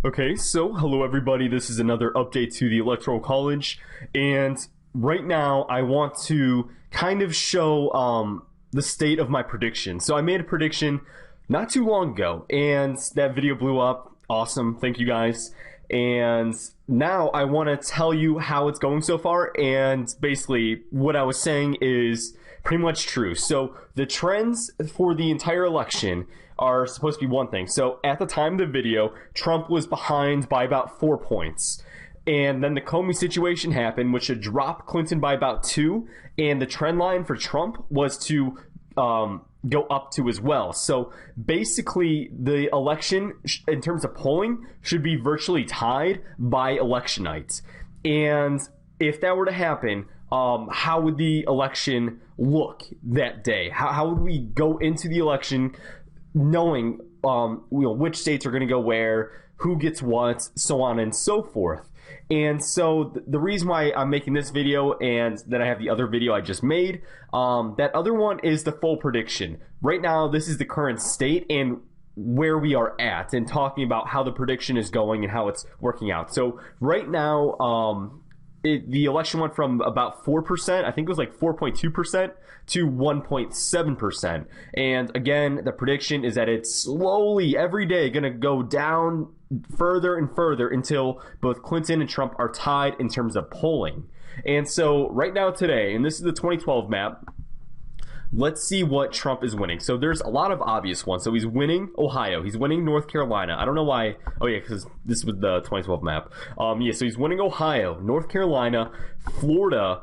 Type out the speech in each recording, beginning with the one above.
Okay, so hello everybody. This is another update to the Electoral College, and right now I want to kind of show the state of my prediction. So I made a prediction not too long ago, and that video blew up. Awesome, thank you guys. And now I want to tell you how it's going so far, and basically what I was saying is pretty much true. So the trends for the entire election are supposed to be one thing. So at the time of the video, Trump was behind by about 4 points. And then the Comey situation happened, which had dropped Clinton by about 2. And the trend line for Trump was to go up 2 as well. So basically, the election, in terms of polling, should be virtually tied by election night. And if that were to happen, how would the election look that day? How would we go into the election knowing which states are going to go where, who gets what, so on and so forth? And so the reason why I'm making this video and then I have the other video I just made, that other one is the full prediction. Right now, this is the current state and where we are at, and talking about how the prediction is going and how it's working out. So right now, the election went from about 4%, I think it was like 4.2%, to 1.7%. And again, the prediction is that it's slowly, every day, going to go down further and further until both Clinton and Trump are tied in terms of polling. And so right now today, and this is the 2012 map, let's see what Trump is winning. So there's a lot of obvious ones. So he's winning Ohio. He's winning North Carolina. I don't know why. Oh, yeah, because this was the 2012 map. Yeah, so he's winning Ohio, North Carolina, Florida,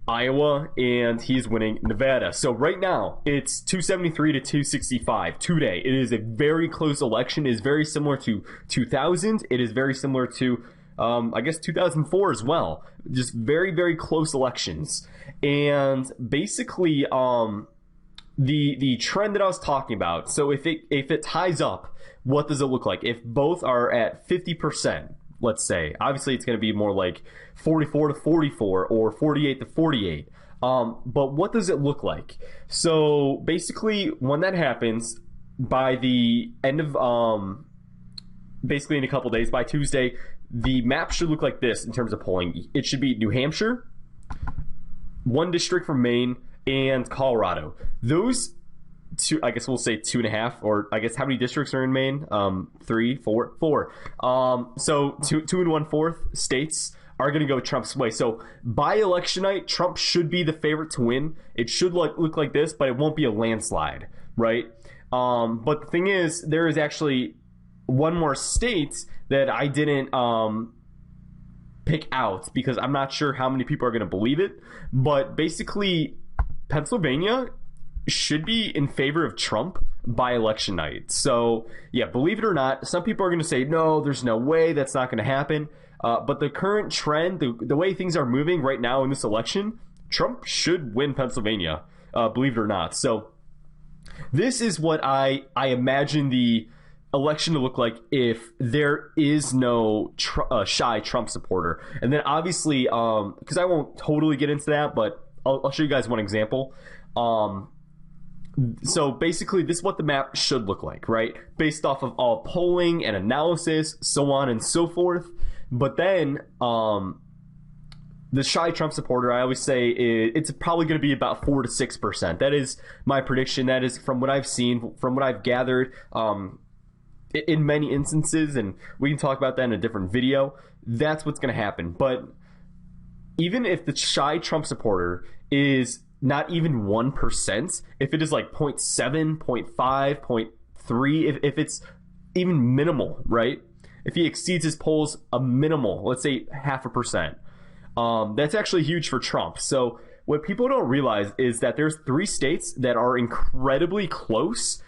Iowa, and he's winning Nevada. So right now, it's 273 to 265 today. It is a very close election. It is very similar to 2000. It is very similar to I guess 2004 as well. Just very, very close elections. And basically, the trend that I was talking about, so if it ties up, what does it look like? If both are at 50%, let's say, obviously it's going to be more like 44 to 44 or 48 to 48. But what does it look like? So basically, when that happens, by the end of basically in a couple days, by Tuesday, the map should look like this in terms of polling. It should be New Hampshire, one district from Maine, and Colorado. Those two, I guess we'll say 2.5, or I guess how many districts are in Maine? 3, 4, 4. So 2 and 1/4 states are going to go Trump's way. So by election night, Trump should be the favorite to win. It should look like this, but it won't be a landslide, right? But the thing is, there is actually one more state that I didn't pick out because I'm not sure how many people are going to believe it. But basically, Pennsylvania should be in favor of Trump by election night. So yeah, believe it or not, some people are going to say, no, there's no way, that's not going to happen. But the current trend, the way things are moving right now in this election, Trump should win Pennsylvania, believe it or not. So this is what I imagine the election to look like if there is no shy Trump supporter. And then obviously, because I won't totally get into that, but I'll show you guys one example. So basically, this is what the map should look like, right? Based off of all polling and analysis, so on and so forth. But then the shy Trump supporter, I always say it's probably going to be about 4 to 6%. That is my prediction. That is from what I've seen, from what I've gathered. In many instances, and we can talk about that in a different video, that's what's going to happen. But even if the shy Trump supporter is not even 1%, if it is like 0.7, 0.5, 0.3, if it's even minimal, right? If he exceeds his polls a minimal, let's say 0.5%, that's actually huge for Trump. So what people don't realize is that there's 3 states that are incredibly close,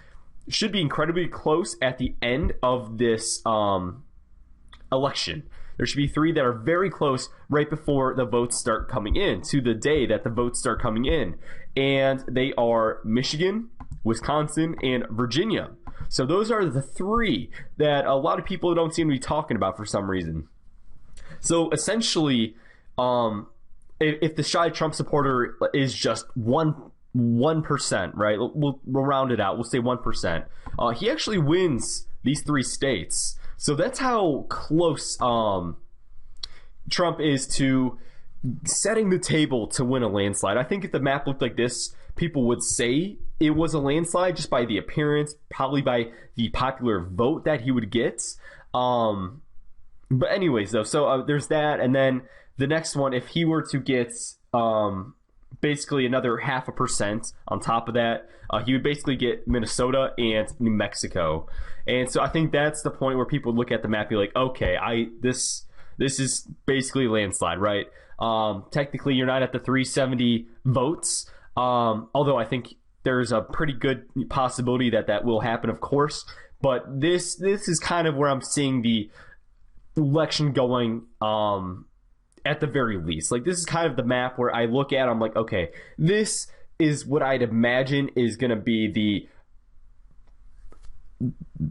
should be incredibly close at the end of this election. There should be 3 that are very close right before the votes start coming in, to the day that the votes start coming in. And they are Michigan, Wisconsin, and Virginia. So those are the 3 that a lot of people don't seem to be talking about for some reason. So essentially, if the shy Trump supporter is just 1%, right? We'll round it out. We'll say 1%. He actually wins these 3 states. So that's how close Trump is to setting the table to win a landslide. I think if the map looked like this, people would say it was a landslide just by the appearance, probably by the popular vote that he would get. But anyways, though, so there's that. And then the next one, if he were to get basically another 0.5% on top of that, he would basically get Minnesota and New Mexico. And so I think that's the point where people look at the map and be like, okay, this is basically a landslide, right? Technically, you're not at the 370 votes, although I think there's a pretty good possibility that will happen, of course. But this is kind of where I'm seeing the election going at the very least. Like, this is kind of the map where I look at, I'm like, okay, this is what I'd imagine is going to be the,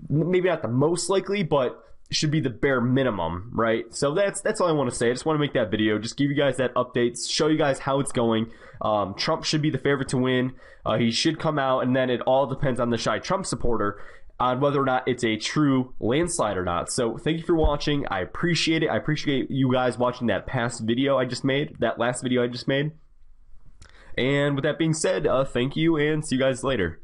maybe not the most likely, but should be the bare minimum, right? So that's all I want to say. I just want to make that video, just give you guys that update, show you guys how it's going. Trump should be the favorite to win. He should come out, and then it all depends on the shy Trump supporter on whether or not it's a true landslide or not. So thank you for watching. I appreciate it. I appreciate you guys watching that last video I just made. And with that being said, thank you, and see you guys later.